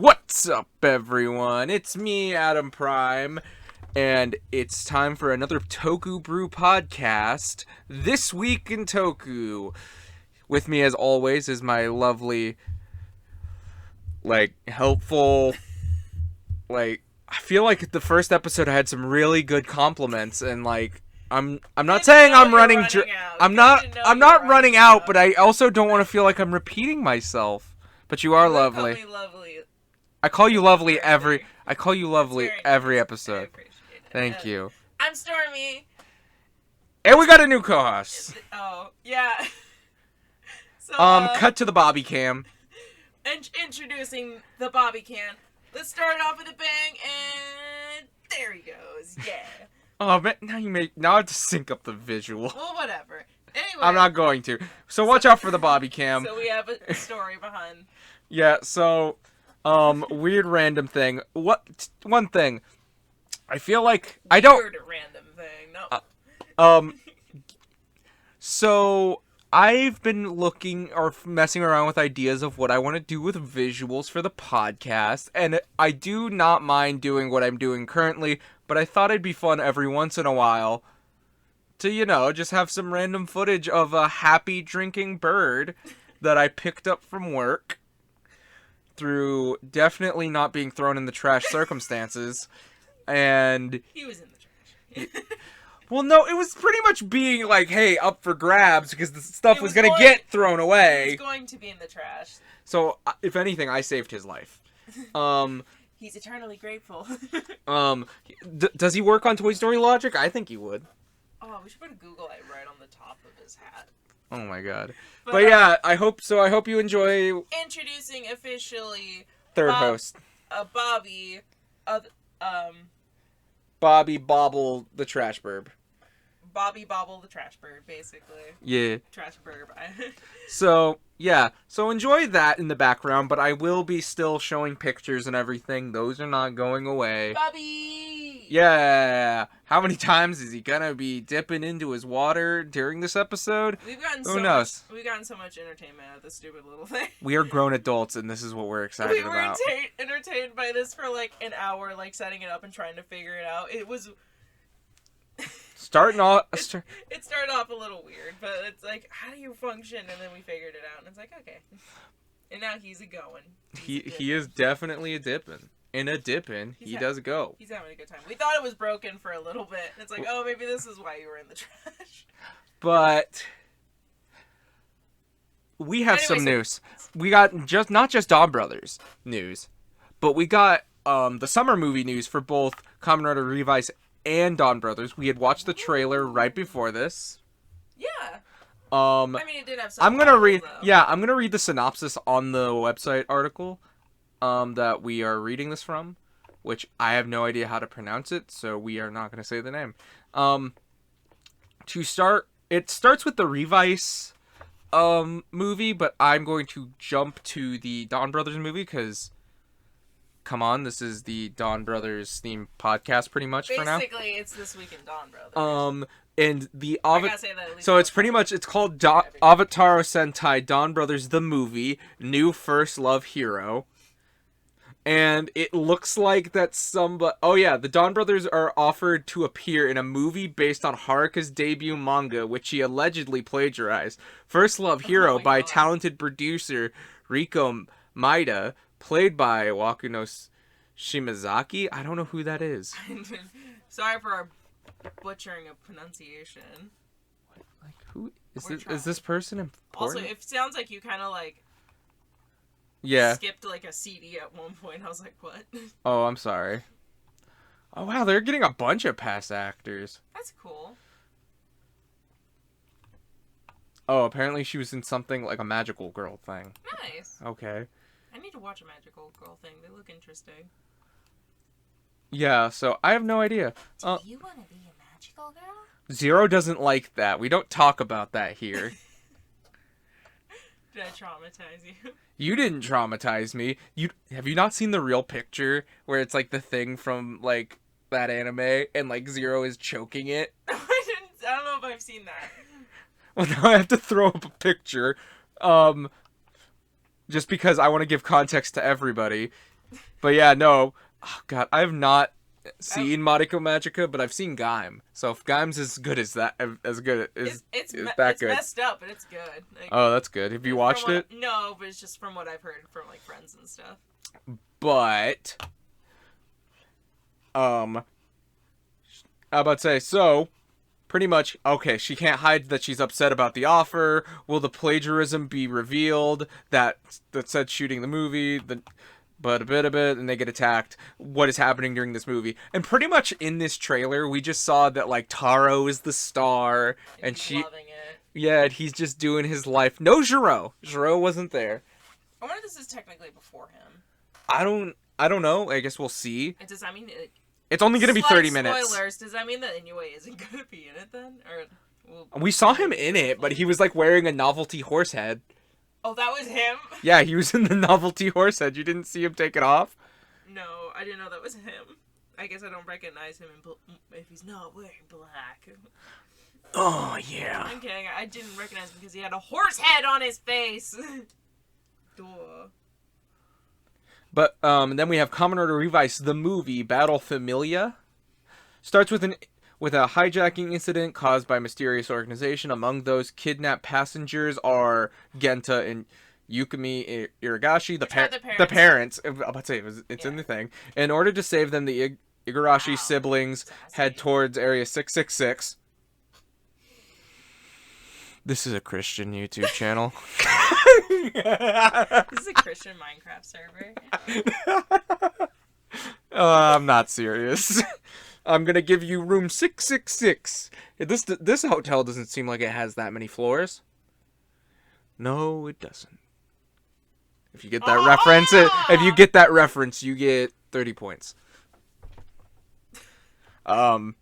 What's up, everyone? It's me, Adam Prime, and it's time for another TokuBrew Podcast. This week in Toku. With me, as always, is my lovely, helpful, I feel like the first episode I had some really good compliments, and I'm not saying I'm running. I'm not running out, but I also don't want to feel like I'm repeating myself. But you are lovely. Call me lovely. I call you lovely every episode. Thank you. I'm Stormy. And we got a new co-host. Oh, yeah. So, cut to the Bobby cam. Introducing the Bobby can. Let's start off with a bang, and there he goes. Yeah. Oh man, now I have to sync up the visual. Well, whatever. Anyway. I'm not going to. So watch out for the Bobby cam. So we have a story behind. Yeah. So, weird random thing. One thing. I feel like I don't. Weird random thing. No. So I've been looking or messing around with ideas of what I want to do with visuals for the podcast, and I do not mind doing what I'm doing currently, but I thought it'd be fun every once in a while to, just have some random footage of a happy drinking bird that I picked up from work through definitely not being thrown in the trash circumstances, and He was in the trash. well, no, it was pretty much being hey, up for grabs because the stuff was going to get thrown away. He's going to be in the trash. So, if anything, I saved his life. He's eternally grateful. Does he work on Toy Story logic? I think he would. Oh, we should put a Google light right on the top of his hat. Oh my god. But yeah, I hope you enjoy Introducing officially third host. Bobby. Bobby Bobble the Trash Burb. Bobby Bobble the Trash Bird, basically. Yeah. Trash Burb. So, yeah. So enjoy that in the background, but I will be still showing pictures and everything. Those are not going away. Bobby! Yeah. How many times is he gonna be dipping into his water during this episode? We've gotten so much entertainment out of this stupid little thing. We are grown adults, and this is what we're excited about. We were entertained by this for an hour, setting it up and trying to figure it out. It was... It started off a little weird, but it's how do you function? And then we figured it out, and it's okay. And now he's a-going. He is definitely a dippin'. In a dippin', he does go. He's having a good time. We thought it was broken for a little bit. It's oh, maybe this is why you were in the trash. But we have some news. We got not just DonBrothers news, but we got the summer movie news for both Kamen Rider Revice and DonBrothers. We had watched the trailer right before this. Yeah. It did have some. I'm gonna read the synopsis on the website article that we are reading this from, which I have no idea how to pronounce it, so we are not gonna say the name. To start, it starts with the Revice movie, but I'm going to jump to the DonBrothers movie because, come on, this is the DonBrothers themed podcast pretty much for now. Basically, it's This Week in DonBrothers. And the so it's called Avataro Sentai DonBrothers the movie, new first love hero. And it looks like that the DonBrothers are offered to appear in a movie based on Haruka's debut manga, which he allegedly plagiarized. First Love Hero by talented producer Riko Maeda, played by Wakuno Shimazaki. I don't know who that is. Sorry for our butchering of pronunciation. Who is this person important? Also, it sounds like you kind of yeah. skipped a CD at one point. I was like, what? Oh, I'm sorry. Oh, wow, they're getting a bunch of past actors. That's cool. Oh, apparently she was in something like a magical girl thing. Nice. Okay. I need to watch a magical girl thing. They look interesting. Yeah, so I have no idea. Do you want to be a magical girl? Zero doesn't like that. We don't talk about that here. Did I traumatize you? You didn't traumatize me. Have you not seen the real picture where it's the thing from that anime and Zero is choking it? I don't know if I've seen that. Well, now I have to throw up a picture. Just because I want to give context to everybody. But yeah, no. Oh, God, I have not seen Madoka Magica, but I've seen Gaim. So if Gaim's as good as that, as good as it's that good. messed up, but it's good. Like, Oh, that's good. Have you watched it? No, but it's just from what I've heard from like friends and stuff. But I'm about to say, so pretty much, okay, she can't hide that she's upset about the offer. Will the plagiarism be revealed? That said shooting the movie, but a bit, and they get attacked. What is happening during this movie? And pretty much in this trailer, we just saw that like Taro is the star, and He's she, loving it. yeah, he's just doing his life. No Jiro. Jiro wasn't there. I wonder if this is technically before him. I don't know. I guess we'll see. Does that mean It's only gonna be 30 minutes. Spoilers. Does that mean that Inoue isn't gonna be in it then, or? We saw him in it, but he was like wearing a novelty horse head. Oh, that was him? Yeah, he was in the novelty horse head. You didn't see him take it off? No, I didn't know that was him. I guess I don't recognize him if he's not wearing black. Oh, yeah. I'm kidding. I didn't recognize him because he had a horse head on his face. Duh. But then we have Kamen Rider Revice, the movie, Battle Familia. Starts with a hijacking incident caused by a mysterious organization. Among those kidnapped passengers are Genta and Yukimi Iragashi, the parents. I'm about to say, it's in the thing. In order to save them, the Igarashi siblings head towards Area 666. This is a Christian YouTube channel. This is a Christian Minecraft server. I'm not serious. I'm gonna give you room 666. This hotel doesn't seem like it has that many floors. No, it doesn't. If you get that reference, you get 30 points. But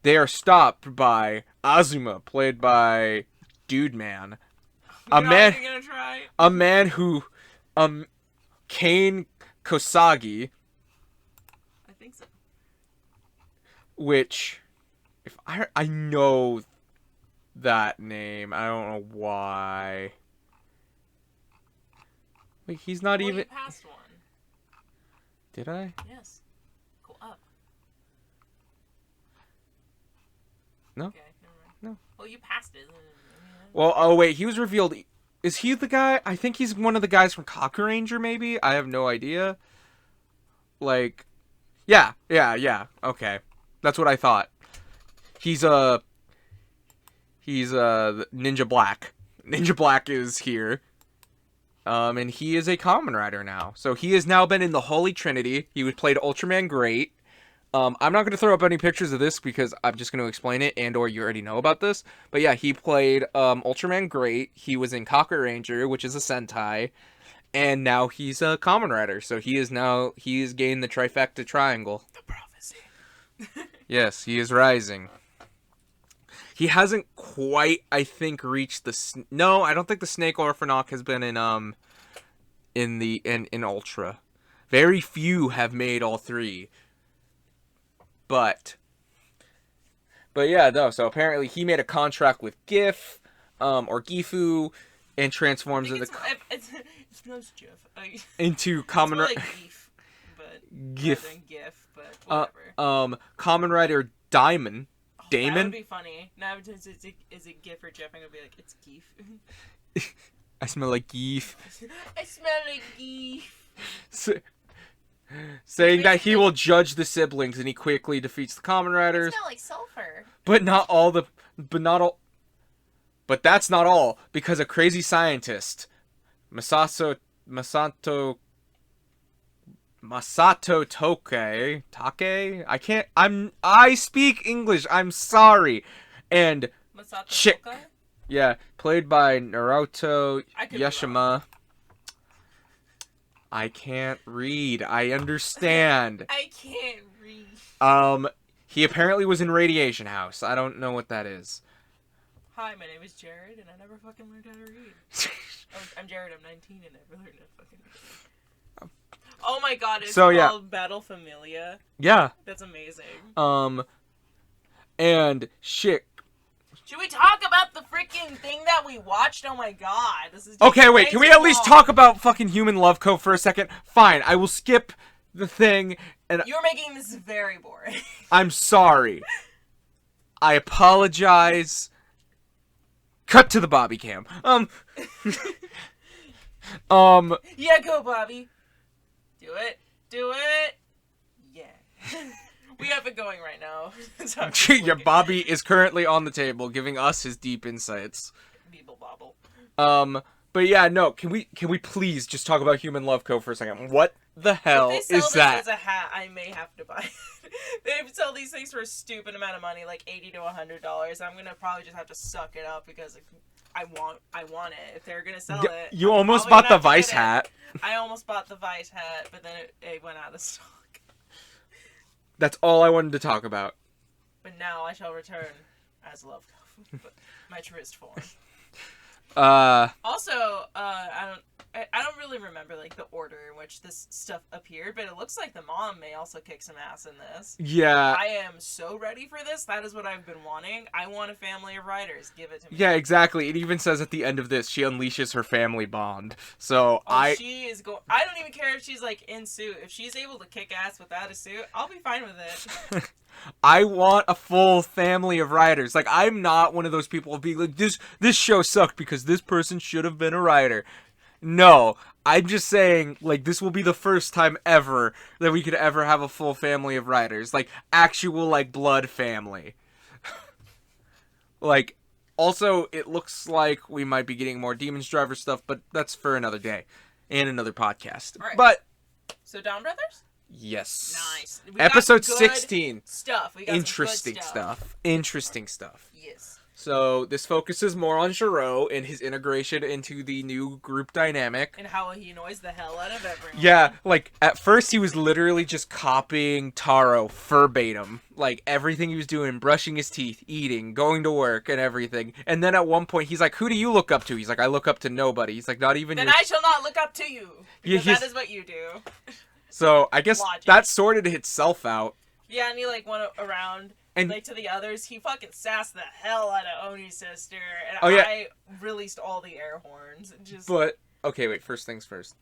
they are stopped by Azuma, played by Dude Man. A man who Kane Kosagi. I think so. Which, if I know that name, I don't know why. Wait, he's not even. You passed one. Did I? Yes. Go up. No. Okay, never mind. No. Well, you passed it. Well, oh wait, he was revealed. Is he the guy? I think he's one of the guys from Kaku Ranger, maybe? I have no idea. Like, yeah. Okay. That's what I thought. He's Ninja Black. Ninja Black is here. And he is a Kamen Rider now. So he has now been in the Holy Trinity. He was played Ultraman Great. I'm not going to throw up any pictures of this because I'm just going to explain it and or you already know about this. But yeah, he played Ultraman Great. He was in Kaku Ranger, which is a Sentai. And now he's a Kamen Rider. So he has gained the trifecta triangle. The prophecy. Yes, he is rising. He hasn't quite, I think, reached the... No, I don't think the Snake Orphanok has been in Ultra. Very few have made all three. But yeah, no, so apparently he made a contract with GIF, or Gifu, and transforms into Kamen Rider... GIF, but GIF, but whatever. Kamen Rider Diamond. Damon? That would be funny. Now, is it GIF or Jeff? I'm gonna be like, it's GIF. I smell like GIF. I smell like GIF. Saying that he will judge the siblings and he quickly defeats the Kamen Riders. It smells like sulfur. But that's not all, because a crazy scientist, Masato Take? I speak English, I'm sorry. And Masato Tokai? Yeah, played by Naruto Yashima. I can't read. I understand. I can't read. He apparently was in Radiation House. I don't know what that is. Hi, my name is Jared, and I never fucking learned how to read. I'm Jared, I'm 19, and I never learned how to fucking read. Oh my god, it's called Battle Familia. Yeah. That's amazing. And shit. Should we talk about the freaking thing that we watched? Oh my god, this is okay. Wait, can we at least talk about fucking Human Love Co. for a second? Fine, I will skip the thing. And you're making this very boring. I'm sorry. I apologize. Cut to the Bobby cam. Yeah, go Bobby. Do it. Do it. Yeah. We have it going right now. Yeah, Bobby is currently on the table giving us his deep insights. Beeble bobble. But yeah, no, can we please just talk about Human Love Co. for a second? What the hell if they sell is that? As a hat, I may have to buy it. They sell these things for a stupid amount of money, like $80 to $100. I'm gonna probably just have to suck it up because I want it. If they're gonna sell it, you almost bought the Vice hat. I almost bought the Vice hat, but then it went out of stock. That's all I wanted to talk about. But now I shall return as Love Co. My truest form. Also, I don't really remember like the order in which this stuff appeared, but it looks like the mom may also kick some ass in this. Yeah. I am so ready for this. That is what I've been wanting. I want a family of writers. Give it to me. Yeah, exactly. It even says at the end of this, she unleashes her family bond. So she is going. I don't even care if she's like in suit. If she's able to kick ass without a suit, I'll be fine with it. I want a full family of writers. Like, I'm not one of those people being like, this show sucked because this person should have been a writer. No, I'm just saying, like, this will be the first time ever that we could ever have a full family of writers. Like, actual, like, blood family. Like, also, it looks like we might be getting more Demon's Driver stuff, but that's for another day and another podcast. Right. But so, DonBrothers? Yes. Nice. Episode 16. Stuff. We got Interesting some good stuff. Interesting stuff. Yes. So this focuses more on Jiro and his integration into the new group dynamic. And how he annoys the hell out of everyone. Yeah, like, at first he was literally just copying Taro verbatim. Like, everything he was doing, brushing his teeth, eating, going to work, and everything. And then at one point, he's like, who do you look up to? He's like, I look up to nobody. He's like, not even Then I shall not look up to you. Because that is what you do. So, I guess Logic. that sorted itself out. Yeah, and he, like, went around... And like to the others, he fucking sassed the hell out of Oni's sister, and I released all the air horns. But okay, wait. First things first.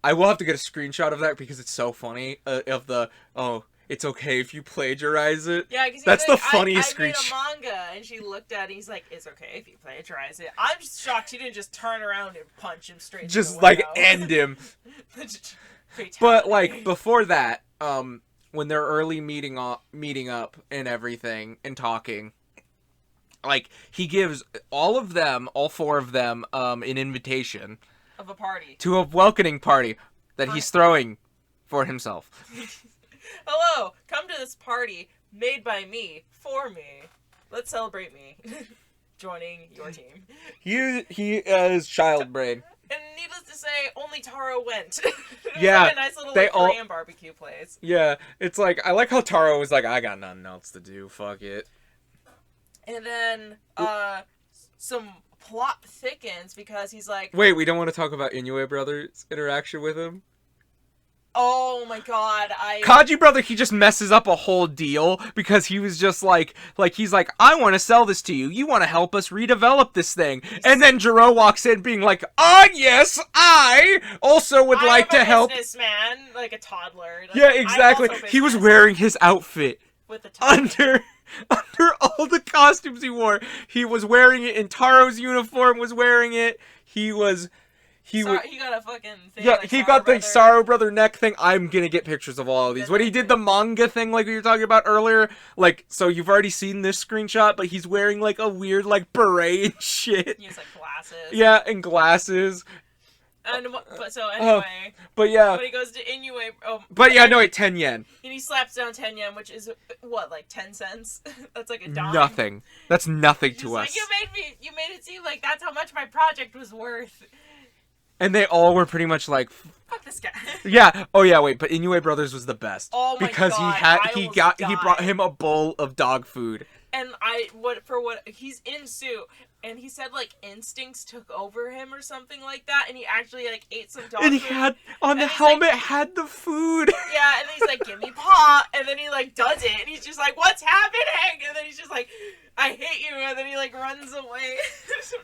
I will have to get a screenshot of that because it's so funny. It's okay if you plagiarize it. Yeah, because that's like, the funniest screenshot. I made a manga, and she looked at it. He's like, "It's okay if you plagiarize it." I'm just shocked he didn't just turn around and punch him straight. Just like end him. But like before that, when they're early meeting up and everything and talking, like, he gives all four of them, an invitation of a party to a welcoming party that he's throwing for himself. Hello, come to this party made by me for me. Let's celebrate me joining your team. He has child brain. And needless to say, only Taro went. Yeah, like a nice little Korean barbecue place. Yeah, it's like, I like how Taro was like, I got nothing else to do, fuck it. And then, some plot thickens because he's like... Wait, we don't want to talk about Inoue Brothers' interaction with him? Oh my god, Kaji brother, he just messes up a whole deal because he was just like he's like, I want to sell this to you. You want to help us redevelop this thing. And then Jiro walks in being like, yes, I also would like to help. Businessman, like a toddler. Like, yeah, exactly. He was wearing his outfit with the under all the costumes he wore. He was wearing it, and Taro's uniform was wearing it. He got a fucking thing. Yeah, like he got the Sorrow Brother neck thing. I'm gonna get pictures of all of these. When he did the manga thing, like we were talking about earlier, like, so you've already seen this screenshot, but he's wearing like a weird like beret and shit. He has like glasses. Yeah, and glasses. And anyway. But yeah. When he goes to Inoue. But yeah, no, wait, 10 yen. And he slaps down 10 yen, which is what, like 10 cents? That's like a dime. Nothing. That's nothing to us. Like, you made it seem like that's how much my project was worth. And they all were pretty much like, fuck this guy. Yeah. Oh yeah. Wait. But Inoue Brothers was the best. Oh my because god. he brought him a bowl of dog food. And he's in suit. and he said, like, instincts took over him or something like that, and he actually, like, ate some dog And he food. had, on the helmet, like, had the food. Yeah, and he's like, give me paw, and then he, like, does it, and he's just like, what's happening? And then he's just like, I hate you, and then he, like, runs away.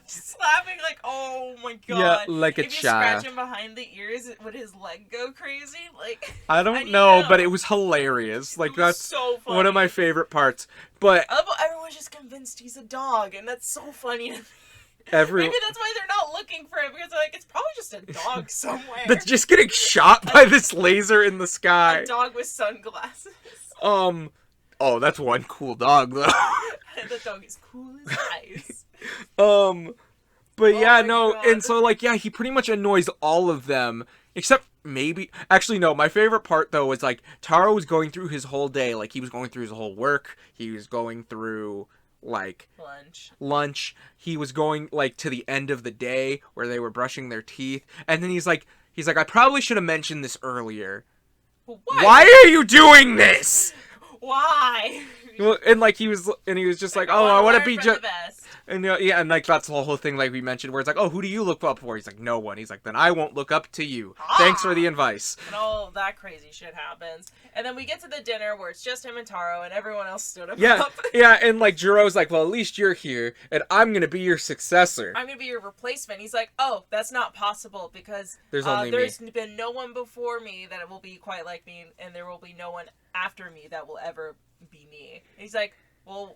Just laughing, like, oh my god. Yeah, like a if you child. scratch him behind the ears, would his leg go crazy? Like, I don't know, but it was hilarious. Like, it was that's so funny. one of my favorite parts. But everyone's just convinced he's a dog, and that's so funny to me. Maybe Maybe that's why they're not looking for him, because they're like, it's probably just a dog somewhere. that's just getting shot by this laser in the sky. A dog with sunglasses. Oh, that's one cool dog though. The dog is cool as ice. But yeah, my no, God. and so like yeah, he pretty much annoys all of them except maybe actually no, my favorite part though was like Taro was going through his whole day, like he was going through his whole work, he was going through like lunch, he was going like to the end of the day where they were brushing their teeth, and then he's like I probably should have mentioned this earlier. Why are you doing this? Why? Well, and like he was just like, oh, I want to be just, and yeah, and like that's the whole thing like we mentioned where it's like, oh, who do you look up for? He's like, no one. He's like, then I won't look up to you. Thanks for the advice. And all that crazy shit happens, and then we get to the dinner where it's just him and Taro, and everyone else stood up. Yeah, and like Jiro's like, well, at least you're here, and I'm gonna be your successor. I'm gonna be your replacement. He's like, oh, that's not possible because there's been no one before me that will be quite like me, and there will be no one after me that will ever be me. And he's like, well,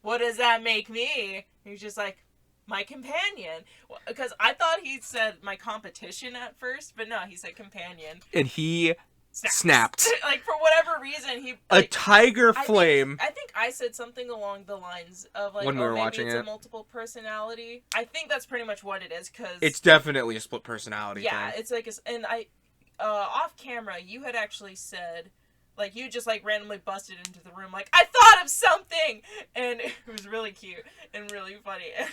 what does that make me? And he's just like, my companion. Because I thought he said my competition at first, but no, he said companion. And he snapped. Like, for whatever reason, he... Like, a tiger flame. I think I said something along the lines of, like, when we were maybe watching it's it. A multiple personality. I think that's pretty much what it is, because... It's definitely a split personality thing. It's like... And off camera, you had actually said... Like, you just, like, randomly busted into the room, like, I thought of something! And it was really cute and really funny. And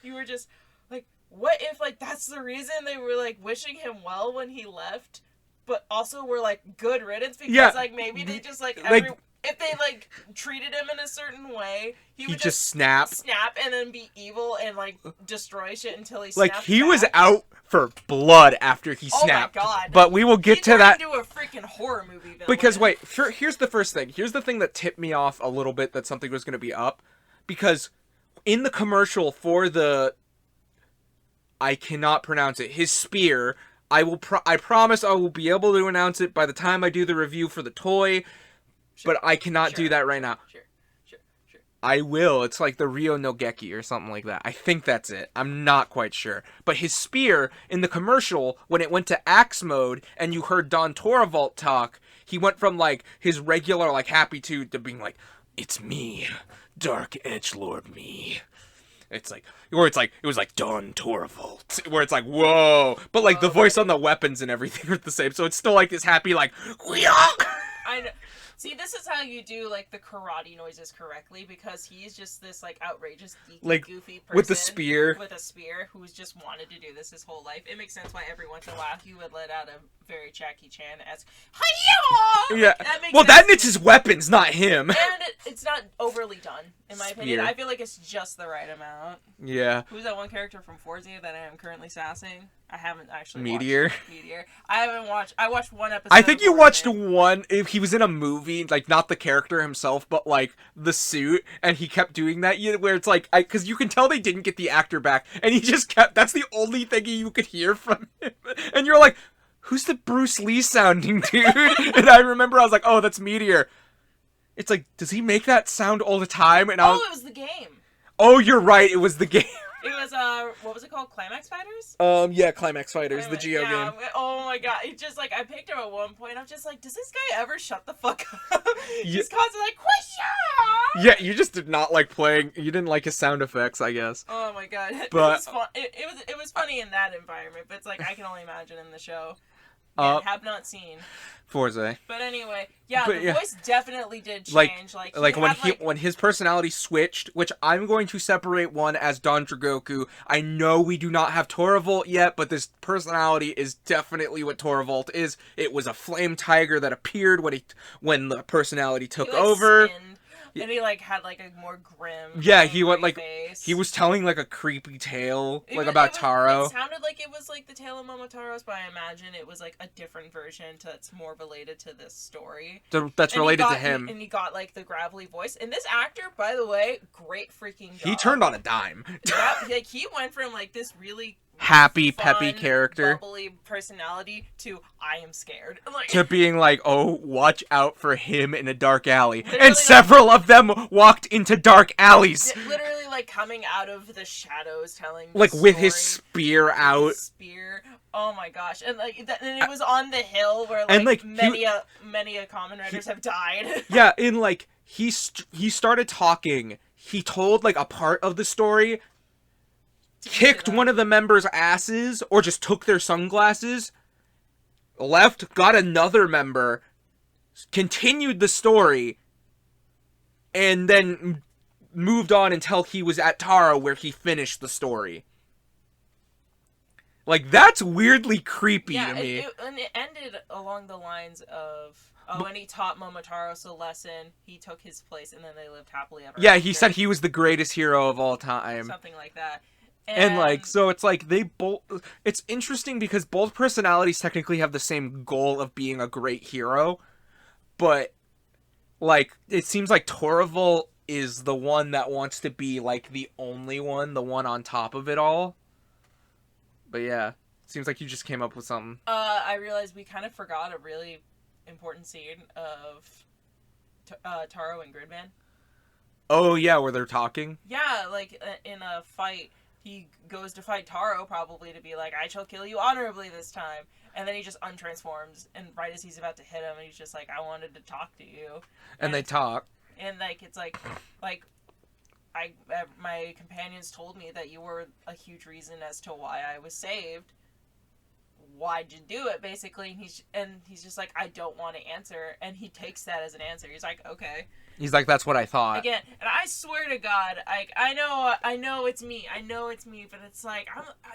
you were just, like, what if, like, that's the reason they were, like, wishing him well when he left, but also were, like, good riddance? Because, like, maybe they just, like if they, like, treated him in a certain way, he would just snap and then be evil and, like, destroy shit until he snapped Like, he back. was out for blood after he snapped. Oh my god. But we will get to that. He turned into a freaking horror movie villain. Because, wait, here's the first thing. Here's the thing that tipped me off a little bit that something was going to be up. Because in the commercial for the... I cannot pronounce it. His spear, I promise I will be able to announce it by the time I do the review for the toy. But I cannot do that right now. Sure. I will. It's like the Ryo no Geki or something like that. I think that's it. I'm not quite sure. But his spear, in the commercial, when it went to axe mode, and you heard Don Torvald talk, he went from, like, his regular, like, happy to being like, it's me, Dark Edgelord me. It's like, it was like Don Torvald, where it's like, whoa. But, like, the voice on the weapons and everything are the same, so it's still, like, this happy, like, I know. See, this is how you do, like, the karate noises correctly, because he's just this, like, outrageous, geeky, like, goofy person. With a spear, who's just wanted to do this his whole life. It makes sense why every once in a while he would let out a very Jackie Chan as Hi-ya! Yeah. Like, that it's his weapons, not him. And it's not overly done, in my opinion. I feel like it's just the right amount. Yeah. Who's that one character from Forza that I am currently sassing? I haven't actually Meteor. watched Meteor. I watched one episode. I think you watched one, if he was in a movie, like, not the character himself, but, like, the suit, and he kept doing that, where it's like, because you can tell they didn't get the actor back, and he just kept, that's the only thing you could hear from him, and you're like, who's the Bruce Lee sounding dude? And I remember I was like, oh, that's Meteor. It's like, does he make that sound all the time? And it was the game. Oh, you're right, it was the game. It was, what was it called? Climax Fighters? Yeah, Climax Fighters, the Geo game. Oh my god, it just, like, I picked him at one point, I'm just like, does this guy ever shut the fuck up? He's constantly like, Quisha! Yeah, you just did not like playing, you didn't like his sound effects, I guess. Oh my god. But, it was funny in that environment, but it's like, I can only imagine in the show. And have not seen Forza. But anyway, the voice definitely did change. When his personality switched, which I'm going to separate one as Don Dragoku. I know we do not have Torvald yet, but this personality is definitely what Torvald is. It was a flame tiger that appeared when the personality took over. Skinned. And he, like, had, like, a more grim, Yeah, he went, like, face. he was telling, like, a creepy tale, about Taro. It sounded like it was, like, the tale of Momotaro's, but I imagine it was, like, a different version that's more related to this story. That's related to him. And he got, like, the gravelly voice. And this actor, by the way, great freaking job. He turned on a dime. Yeah, like, he went from, like, this really happy, fun, peppy character, bubbly personality to I am scared. Like, to being like, oh, watch out for him in a dark alley. Literally, And several of them walked into dark alleys. Literally, like, coming out of the shadows, telling like, the with his story, spear out. His spear. Oh my gosh. And, like, and it was on the hill where, like, and, like, many a common writers have died. Yeah, in, like, he started talking. He told, like, a part of the story, kicked one of the members' asses, or just took their sunglasses, left, got another member, continued the story, and then moved on until he was at Taro, where he finished the story. Like, that's weirdly creepy to me. And it ended along the lines of, and he taught Momotaros a lesson, he took his place, and then they lived happily ever Yeah, after. he said he was the greatest hero of all time. Something like that. And, like, so it's like they both... It's interesting because both personalities technically have the same goal of being a great hero. But, like, it seems like Torval is the one that wants to be, like, the only one, the one on top of it all. But, yeah. Seems like you just came up with something. I realized we kind of forgot a really important scene of Taro and Gridman. Oh, yeah, where they're talking? Yeah, like, in a fight... He goes to fight Taro, probably, to be like, I shall kill you honorably this time. And then he just untransforms, and right as he's about to hit him, he's just like, I wanted to talk to you. And they talk. And, like, it's like, my companions told me that you were a huge reason as to why I was saved. Why'd you do it, basically? And he's just like, I don't want to answer. And he takes that as an answer. He's like, okay. He's like, that's what I thought. Again, and I swear to God, I know it's me, but it's like,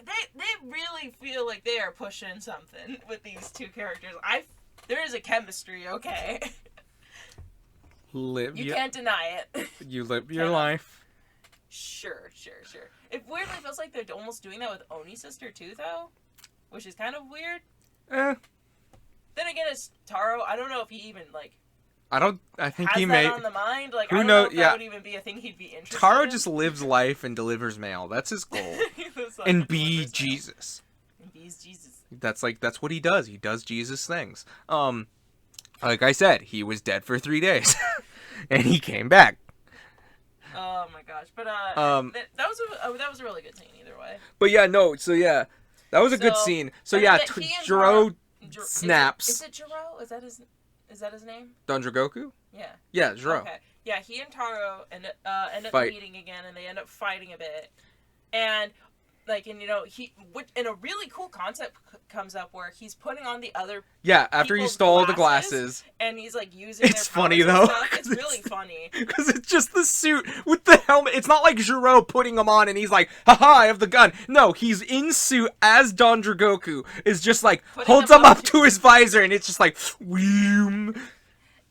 they really feel like they are pushing something with these two characters. There is a chemistry, okay? You can't deny it. You live your life. Sure. It weirdly feels like they're almost doing that with Oni's sister too, though, which is kind of weird. Then again, it's Taro. I don't know if he even, like, I think has he that may. on the mind. Like, Who I don't knows? know if Yeah. that would even be a thing he'd be interested Taro in. just lives life and delivers mail. That's his goal. Like, And be Jesus. And be's Jesus. That's what he does. He does Jesus things. Like I said, he was dead for 3 days, and he came back. Oh my gosh! But that was a really good scene either way. But yeah, no. So yeah, that was a good scene. So yeah, Jiro snaps. Is it Jiro? Is that his name? Dondragoku? Yeah. Yeah, Jiro. Okay. Yeah, he and Taro end up Fight. meeting again, and they end up fighting a bit. And, like, and, you know, and a really cool concept comes up where he's putting on the other Yeah, after he stole the glasses. And he's, like, using It's their funny, powers and though. stuff. It's really funny. Because it's just the suit with the helmet. It's not like Jiro putting him on and he's like, haha, I have the gun. No, he's in suit as Dondragoku. Is just like, holds him up to his visor and it's just like, wheem.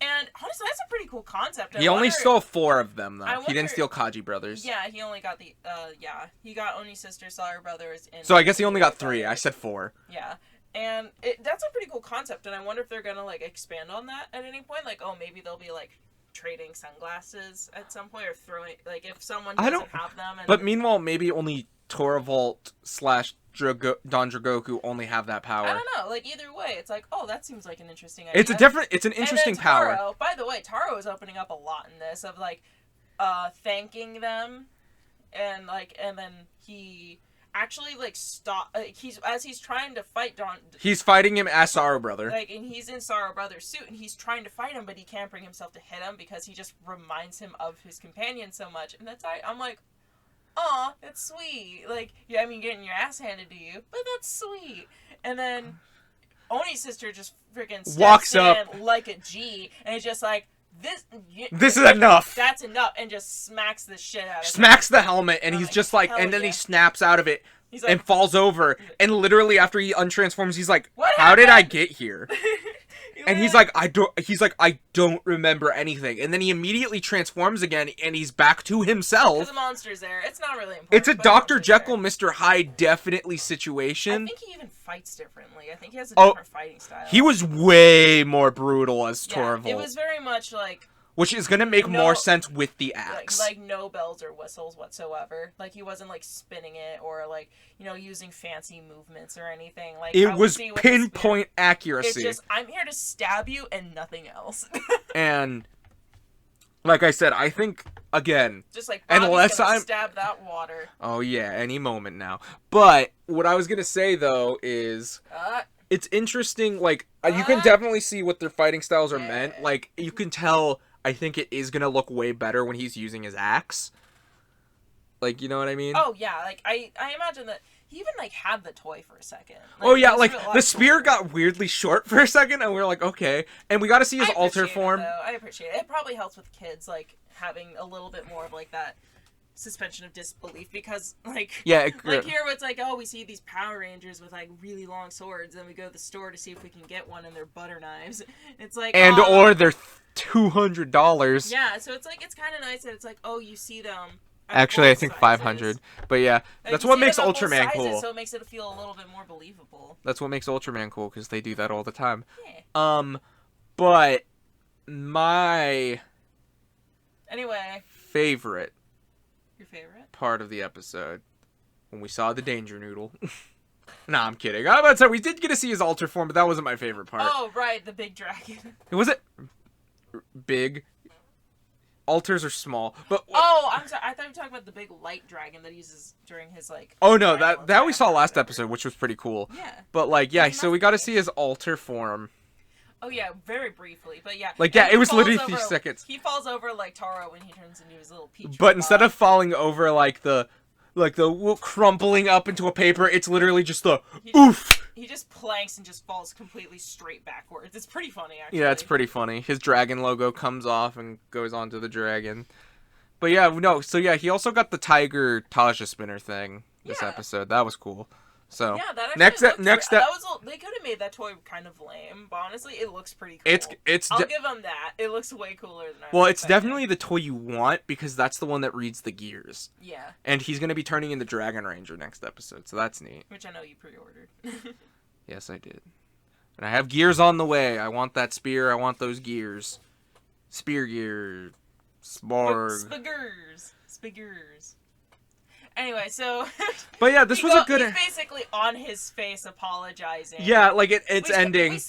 And honestly, that's a pretty cool concept. He only stole 4 of them, though. He didn't steal Kaji Brothers. Yeah, he only got he got Oni's sister, Sawyer Brothers, and... So I guess he only got 3. I said 4. Yeah. And that's a pretty cool concept, and I wonder if they're gonna, like, expand on that at any point. Like, oh, maybe they'll be, like, trading sunglasses at some point, or throwing, like, if someone doesn't have them. And... But meanwhile, maybe only Torvald / Dondragoku only have that power. I don't know. Like, either way, it's like, oh, that seems like an interesting idea. It's an interesting power. By the way, Taro is opening up a lot in this of, like, thanking them, and then he actually, like, he's trying to fight He's fighting him as Sorrow Brother. Like, and he's in Sorrow Brother's suit, and he's trying to fight him, but he can't bring himself to hit him because he just reminds him of his companion so much, and I'm like, aw, that's sweet. Like, yeah, I mean, getting your ass handed to you, but that's sweet. And then Oni's sister just freaking walks up like a G, and it's just like, this is enough. That's enough, and just smacks the shit out of him. Smacks the helmet, and he's just like, and then he snaps out of it and falls over, and literally after he untransforms, he's like, how did I get here? And he's like, I don't remember anything. And then he immediately transforms again, and he's back to himself. Because the monster's there. It's not really important. It's a Dr. Jekyll, Mr. Hyde definitely situation. I think he even fights differently. I think he has a different fighting style. He was way more brutal as Torvald. It was very much like... Which is going to make more sense with the axe. Like no bells or whistles whatsoever. Like he wasn't like spinning it or like, using fancy movements or anything. Like it was pinpoint accuracy. It's just, I'm here to stab you and nothing else. And like I said, I think, again, just like unless I'm stab that water. Oh yeah, any moment now. But what I was going to say though is it's interesting, like you can definitely see what their fighting styles are meant. Like you can tell, I think it is going to look way better when he's using his axe. Like, you know what I mean? Oh, yeah. Like, I imagine that he even, like, had the toy for a second. Like, oh, yeah. Like, the spear got weirdly short for a second, and we were like, okay. And we got to see his alter form. I appreciate it. It probably helps with kids, like, having a little bit more of, like, that suspension of disbelief. Because, like, here it's like, oh, we see these Power Rangers with, like, really long swords, and we go to the store to see if we can get one, and they're butter knives. It's like, or they're $200. Yeah, so it's like, it's kind of nice that it's like, oh, you see them. Actually, I think 500. But yeah, that's what makes Ultraman cool. So it makes it feel a little bit more believable. That's what makes Ultraman cool, because they do that all the time. Yeah. But my favorite part of the episode, when we saw the Danger Noodle. Nah, I'm kidding. I'm about to say, we did get to see his alter form, but that wasn't my favorite part. Oh, right, the big dragon. Was it big? Alters are small, but I'm sorry. I thought you were talking about the big light dragon that he uses during his like. Oh no, that we saw last episode, which was pretty cool. Yeah. But like, yeah, so we got to see his alter form. Oh yeah, very briefly, but yeah. Like it was literally 3 seconds. He falls over like Taro when he turns into his little peach. But instead of falling over like the crumpling up into a paper, it's literally just the oof. He just planks and just falls completely straight backwards. It's pretty funny, actually. Yeah, it's pretty funny. His dragon logo comes off and goes onto the dragon. But yeah, no, so yeah, he also got the tiger Taja spinner thing this episode. That was cool. So yeah, that next step. They could have made that toy kind of lame, but honestly, it looks pretty cool. I'll give them that. It looks way cooler than I. Well, it's definitely the toy you want because that's the one that reads the gears. Yeah. And he's gonna be turning into Dragon Ranger next episode, so that's neat. Which I know you pre-ordered. Yes, I did. And I have gears on the way. I want that spear. I want those gears. Spear gear. Sparg. Spiggers. Anyway, so... But yeah, this was a good... He's basically on his face apologizing. Yeah, like it's ending. We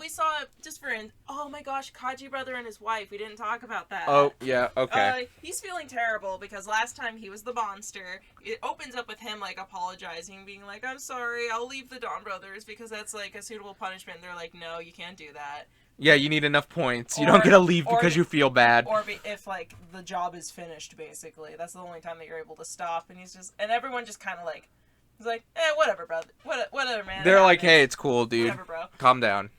saw just for... Oh my gosh, Kaji brother and his wife. We didn't talk about that. Oh, yeah, okay. He's feeling terrible because last time he was the monster. It opens up with him, like, apologizing, being like, I'm sorry, I'll leave the DonBrothers because that's, like, a suitable punishment. And they're like, no, you can't do that. Yeah, you need enough points. You don't get to leave because you feel bad. Or if, like, the job is finished, basically. That's the only time that you're able to stop. And and everyone just kind of, like, he's like, whatever, brother. Whatever, man. They're like, hey, it's cool, dude. Whatever, bro. Calm down.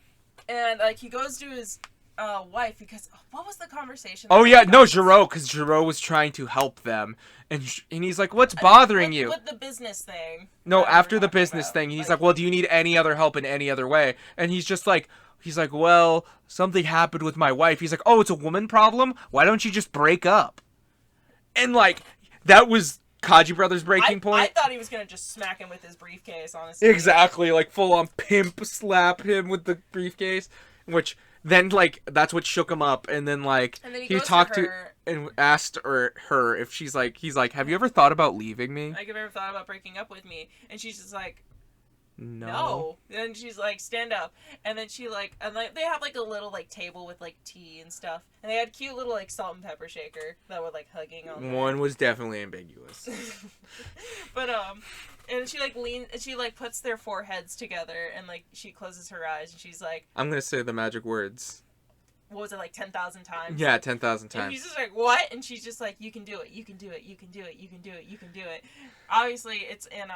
And, like, he goes to his wife because, what was the conversation? Oh, yeah, no, Giro, because Giro was trying to help them. And he's like, what's bothering you? With the business thing. No, after the business thing, he's like, well, do you need any other help in any other way? And he's just like... He's like, well, something happened with my wife. He's like, oh, it's a woman problem? Why don't you just break up? And, like, that was Kaji Brothers' breaking point. I thought he was going to just smack him with his briefcase, honestly. Exactly, like, full-on pimp slap him with the briefcase. Which, then, like, that's what shook him up. And then, like, he talked to and asked her if he's like, have you ever thought about leaving me? Like, have you ever thought about breaking up with me? And she's just like... No. And she's like, stand up. And then she like, and like they have like a little like table with like tea and stuff. And they had cute little like salt and pepper shaker that were like hugging on there. One was definitely ambiguous. But and she like leans and she like puts their foreheads together and like she closes her eyes and she's like, I'm gonna say the magic words. What was it, like 10,000 times? Yeah, 10,000 times. And he's just like, what? And she's just like, you can do it, you can do it, you can do it, you can do it, you can do it. Obviously, it's in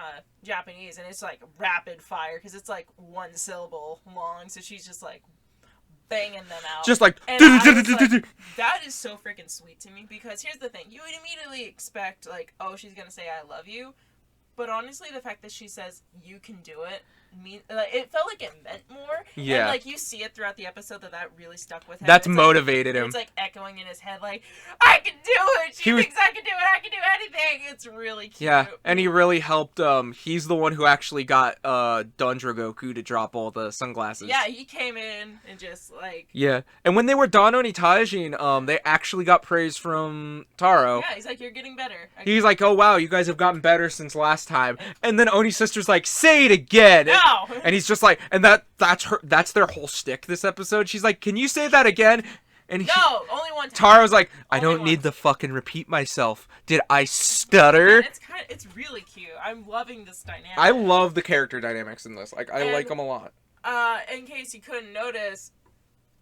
Japanese, and it's like rapid fire, because it's like one syllable long, so she's just like banging them out. Just like, and that is so freaking sweet to me, because here's the thing. You would immediately expect, like, oh, she's going to say, I love you. But honestly, the fact that she says, you can do it, it felt like it meant more. Yeah. And, like, you see it throughout the episode that really stuck with him. That's It's motivated like, him. It's, like, echoing in his head, like, I can do it! She thinks I can do it! I can do anything! It's really cute. Yeah, and he really helped, he's the one who actually got, DonDrogoku to drop all the sunglasses. Yeah, he came in and just, like... Yeah, and when they were done on Itajin, they actually got praise from Taro. Yeah, he's like, you're getting better. He's like, oh wow, you guys have gotten better since last time. And then Oni's sister's like, say it again! No! And he's just like, and that's their whole shtick this episode. She's like, can you say that again? And No, only one time. Taro's like, I Only don't need once. to fucking repeat myself. Did I stutter? And it's really cute. I'm loving this dynamic. I love the character dynamics in this. Like, I And- like them a lot. In case you couldn't notice,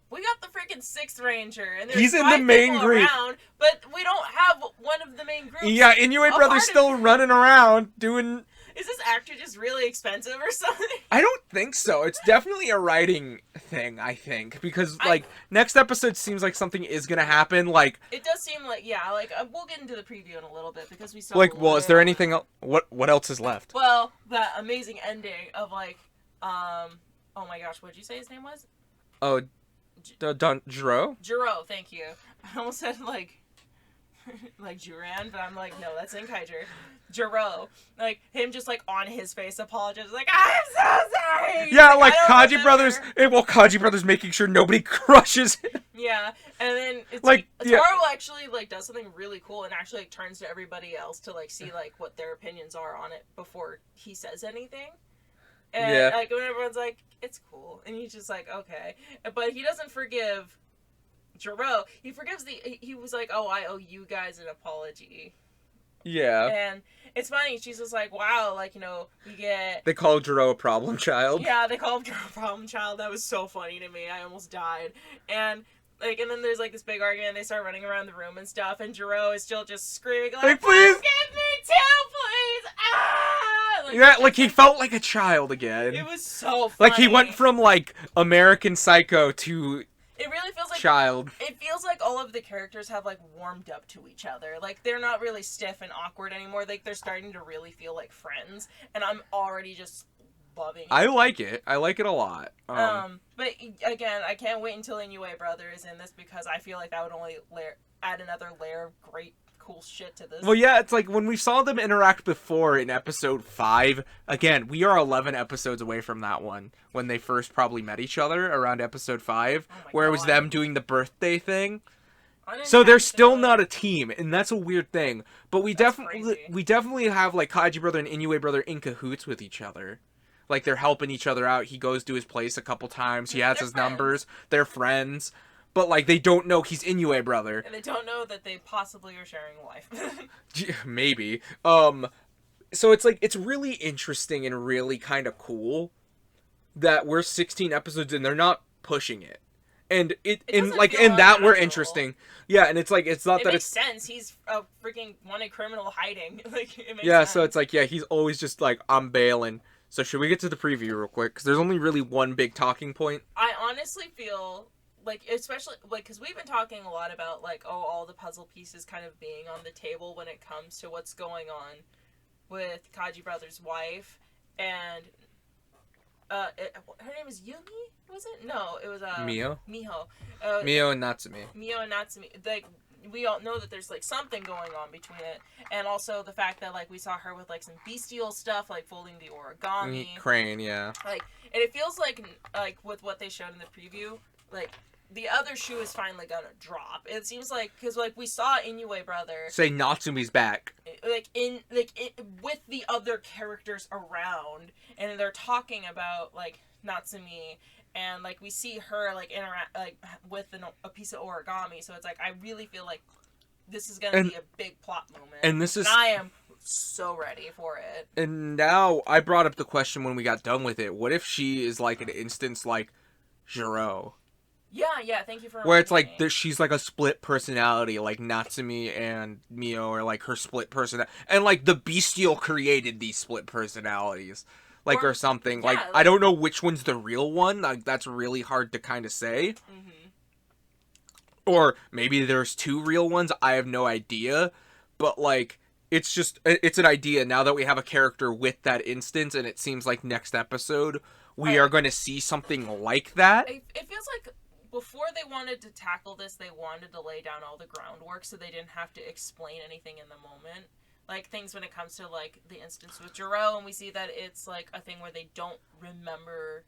we got the freaking Sixth Ranger, and there's He's in 5 the main people group. around, but we don't have one of the main groups. Yeah, Inoue A Brother's part still running around doing... Is this actor just really expensive or something? I don't think so. It's definitely a writing thing, I think. Because, like, next episode seems like something is gonna happen. Like, It does seem like, yeah, like, we'll get into the preview in a little bit, because we saw... like, well, is there anything else? What else is left? Well, that amazing ending of, like, oh my gosh, what'd you say his name was? Oh, Jiro? Jiro, thank you. I almost said, like, like Juran, but I'm like, no, that's Inkaiger. Jiro. Like, him just, like, on his face apologizing, like, I'm so sorry! Yeah, like, I don't Kaji Brothers... Well, Kaji Brothers making sure nobody crushes him. Yeah, and then it's Like, like, yeah. Taro actually, like, does something really cool and actually, like, turns to everybody else to, like, see, like, what their opinions are on it before he says anything. And, Yeah. like, when everyone's like, it's cool. And he's just like, okay. But he doesn't forgive Jiro. He forgives he was like, oh, I owe you guys an apology. Yeah. And it's funny, she's just like, wow, like, you know, we get... They call Jiro a problem child. Yeah, they call him Jiro a problem child. That was so funny to me. I almost died. And... like, and then there's, like, this big argument, they start running around the room and stuff, and Jiro is still just screaming, like, please! Give me two, please! Ah! Like, Yeah, like, he felt like a child again. It was so funny. Like, he went from, like, American Psycho to It really feels like... child. It feels like all of the characters have, like, warmed up to each other. Like, they're not really stiff and awkward anymore. Like, they're starting to really feel like friends, and I'm already just... loving it. I like it. I like it a lot. But again, I can't wait until Inoue Brother is in this because I feel like that would only add another layer of great, cool shit to this. Well, yeah, it's like when we saw them interact before in episode 5, again, we are 11 episodes away from that one, when they first probably met each other around episode 5, where it was them doing the birthday thing. So they're still not a team, and that's a weird thing. But we definitely have, like, Kaji Brother and Inoue Brother in cahoots with each other. Like, they're helping each other out. He goes to his place a couple times. He has his numbers. They're friends. But, like, they don't know he's Inoue Brother. And they don't know that they possibly are sharing a wife. Maybe. So it's, like, it's really interesting and really kind of cool that we're 16 episodes and they're not pushing it. And we're interesting. Yeah, and it's, like, it's not that makes sense. He's a freaking wanted criminal hiding. Like, it makes sense. So it's, like, yeah, he's always just, like, I'm bailing. So should we get to the preview real quick? Because there's only really one big talking point. I honestly feel like, especially, like, because we've been talking a lot about, like, all the puzzle pieces kind of being on the table when it comes to what's going on with Kaji Brother's wife, and, her name is Yumi, was it? No, it was, Miho? Miho. Miho and Natsumi. Miho and Natsumi, like, we all know that there's, like, something going on between it, and also the fact that, like, we saw her with, like, some bestial stuff, like, folding the origami. Crane, yeah. Like, and it feels like, with what they showed in the preview, like, the other shoe is finally gonna drop. It seems like, because, like, we saw Inoue Brother... say Natsumi's back. With the other characters around, and they're talking about, like, Natsumi, and, like, we see her, like, interact, like, with a piece of origami, so it's like, I really feel like this is gonna be a big plot moment. And I am so ready for it. And now, I brought up the question when we got done with it, what if she is, like, an instance like Jiro? Yeah, thank you for where it's like, me. she's like a split personality, like Natsumi and Miho are like her split personality. And, like, the bestial created these split personalities. Like, or something. Yeah, like, I don't know which one's the real one. Like, that's really hard to kind of say. Mm-hmm. Or maybe there's two real ones. I have no idea. But, like, it's just, it's an idea now that we have a character with that instance. And it seems like next episode, we are going to see something like that. It feels like before they wanted to tackle this, they wanted to lay down all the groundwork so they didn't have to explain anything in the moment. Like, things when it comes to, like, the instance with Jiro, and we see that it's, like, a thing where they don't remember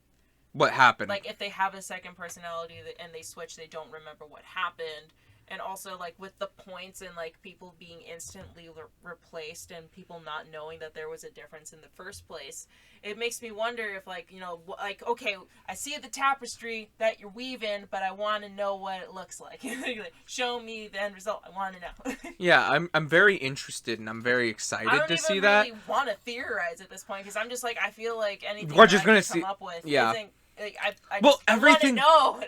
what happened. Like, if they have a second personality and they switch, they don't remember what happened. And also, like, with the points and, like, people being instantly replaced and people not knowing that there was a difference in the first place, it makes me wonder if, like, you know, like, okay, I see the tapestry that you're weaving, but I want to know what it looks like. Like, show me the end result. I want to know. Yeah, I'm very interested and I'm very excited to see that. I don't even really want to theorize at this point because I'm just like, I feel like anything we're just I gonna can come see up with isn't. Like, I well, everything.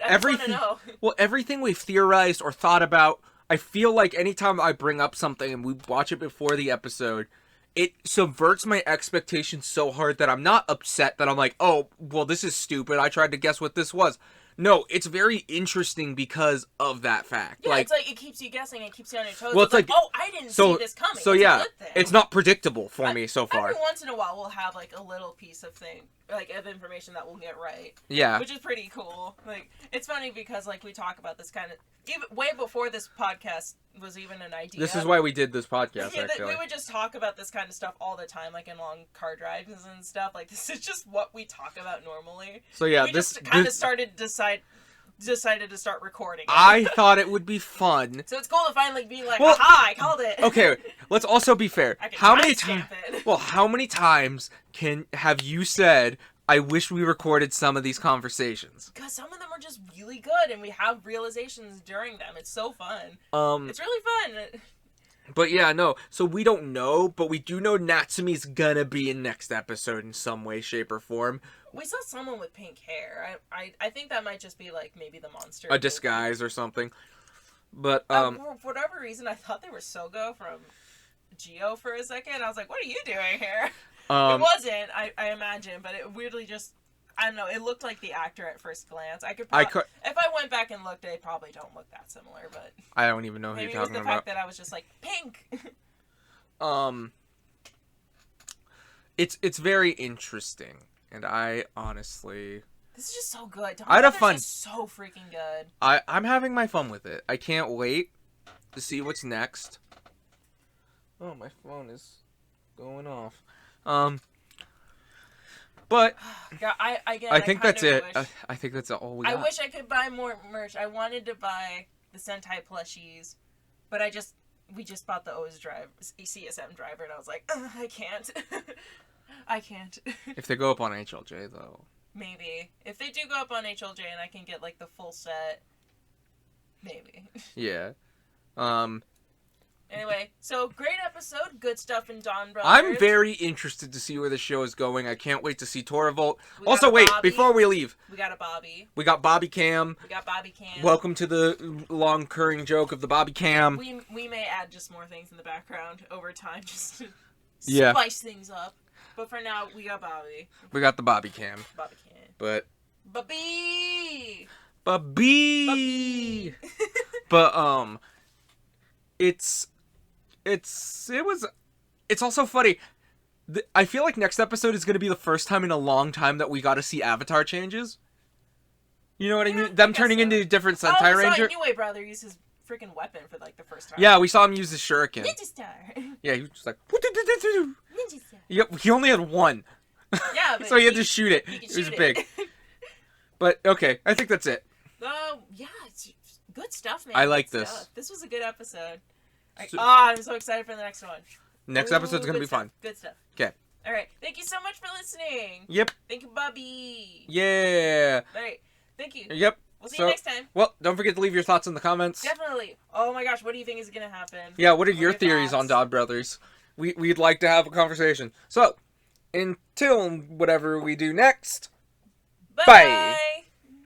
Everything. Well, everything we've theorized or thought about, I feel like anytime I bring up something and we watch it before the episode, it subverts my expectations so hard that I'm not upset that I'm like, oh, well, this is stupid. I tried to guess what this was. No, it's very interesting because of that fact. Yeah, like, it's like it keeps you guessing, it keeps you on your toes. Well, it's like, oh, I didn't see this coming. So it's yeah, a good thing. It's not predictable for me so far. Every once in a while, we'll have like a little piece of thing, like of information that we'll get right. Yeah, which is pretty cool. Like, it's funny because like we talk about this kind of even way before this podcast was even an idea. This is why we did this podcast. Yeah, actually, we would just talk about this kind of stuff all the time, like in long car drives and stuff. Like, this is just what we talk about normally. So yeah, we just kind of decided to start recording. I thought it would be fun. So it's cool to finally be like, aha, I called it. Okay, let's also be fair. How many times? Well, how many times have you said, I wish we recorded some of these conversations? Because some of them are just really good, and we have realizations during them. It's so fun. It's really fun. But yeah, no. So we don't know, but we do know Natsumi's gonna be in next episode in some way, shape, or form. We saw someone with pink hair. I think that might just be like maybe the monster. A disguise or something. But for whatever reason, I thought they were Sogo from Geo for a second. I was like, what are you doing here? It wasn't, I imagine, but it weirdly just, I don't know, it looked like the actor at first glance. If I went back and looked, they probably don't look that similar, but I don't even know who you're talking about. Maybe it was the fact that I was just like, pink! It's very interesting, and I honestly... This is just so good. I'd have fun. Is so freaking good. I'm having my fun with it. I can't wait to see what's next. Oh, my phone is going off. But God, I think that's it. I think that's all we got. I wish I could buy more merch. I wanted to buy the Sentai plushies, but we just bought the CSM driver, and I was like, I can't. I can't. If they go up on HLJ, though. Maybe. If they do go up on HLJ and I can get, like, the full set, maybe. Yeah. Anyway, so great episode. Good stuff in DonBrothers. I'm very interested to see where the show is going. I can't wait to see Torvald. Also, wait, before we leave. We got a Bobby. We got Bobby Cam. Welcome to the long curring joke of the Bobby Cam. We may add just more things in the background over time just to Yeah. spice things up. But for now, we got Bobby. We got the Bobby Cam. Bobby Cam. But... Bobby! Bobby! But, it's also funny. I feel like next episode is going to be the first time in a long time that we got to see Avatar changes. You know what I mean? Them turning into different Sentai Ranger. Anyway, brother used his freaking weapon for like the first time. Yeah, we saw him use his shuriken. Ninja Star. Yeah, he was just like... Ninja Star. Yep, he only had one. Yeah, but so he had to shoot it. It was big. But, okay, I think that's it. Yeah, it's good stuff, man. I like this. This was a good episode. I'm so excited for the next one. Next episode's going to be fun. Good stuff. Okay. All right. Thank you so much for listening. Yep. Thank you, Bobby. Yeah. All right. Thank you. Yep. We'll see you next time. Well, don't forget to leave your thoughts in the comments. Definitely. Oh my gosh, what do you think is going to happen? Yeah, what are your theories on DonBrothers? We'd like to have a conversation. So, until whatever we do next, bye.